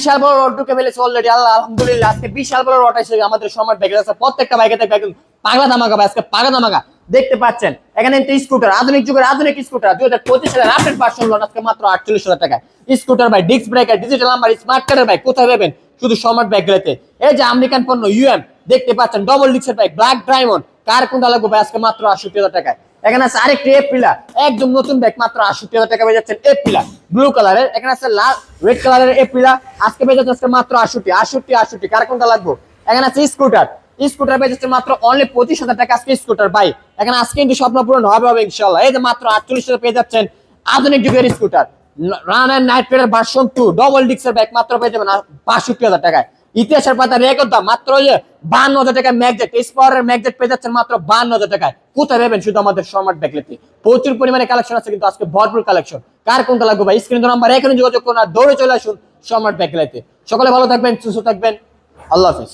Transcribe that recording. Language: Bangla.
বিশাল বড় রড ঢুকে ফেলেছে অলরেডি। আল্লাহ আলহামদুলিল্লাহ, আজকে বিশাল বড় রড এসে আমাদের সম্রাট ব্যাগের আছে। প্রত্যেকটা বাইকে দেখবে একদম পাগলা ধামাকা ভাই, আজকে পাগলা ধামাকা দেখতে পাচ্ছেন। এখানে একটা স্কুটার, আধুনিক যুগের আধুনিক স্কুটার 2025 সালের আপডেট ভার্সন লঞ্চ আজকে মাত্র 48,000 টাকায়। স্কুটার ভাই, disc breaker, digital number, smart কার্ডের ভাই কোথায় পাবেন? শুধু সম্রাট ব্যাগগুলোতে। এই যে আমেরিকান পণ্য ইউএম দেখতে পাচ্ছেন, ডবল ডিস্কের বাইক ব্ল্যাক ডায়মন্ড, কার কোনটা লাগবে ভাই? আজকে মাত্র 68,000 টাকায়। এখানে আছে আরেকটি এপ্রিলা, একদম নতুন ব্যাগ, মাত্র 68,000 টাকা পেয়ে যাচ্ছেন এপ্রিলা ব্লু কালারের। এখানে আছে লাল রেড কালারের এপ্রিলা, আজকে পেয়ে যাচ্ছে আজকে মাত্র 68, কার কোনটা লাগবে? এখানে আছে স্কুটার, স্কুটার পেয়ে যাচ্ছে মাত্র অনলি 25,000 টাকা আজকে স্কুটার ভাই। এখানে আজকে কিন্তু স্বপ্ন পূরণ হবে ইনশাল্লাহ। এই যে মাত্র 48,000 পেয়ে যাচ্ছেন আধুনিক যুগের scooter run and night rider version 2 double ডিস্কের ব্যাগ, মাত্র পেয়ে যাবেন 62,000 টাকায়। ইতিহাসের পাতা রেকর্ড দাম মাত্র 52,000 টাকায় ম্যাগজেট, স্পাওয়ারের ম্যাগজেট পেয়ে যাচ্ছেন মাত্র 52,000 টাকায়। কোথায় পাবেন? শুধু আমাদের সম্রাট ব্যাগলেতে। প্রচুর পরিমাণে কালেকশন আছে কিন্তু আজকে ভরপুর কালেকশন। কার কোনটা লাগবে ভাই? স্ক্রিন নাম্বার এখনই যোগাযোগ করুন আর দৌড়ে চলে আসুন সম্রাট ব্যাগলেতে। সকলে ভালো থাকবেন, সুস্থ থাকবেন, আল্লাহ হাফেজ।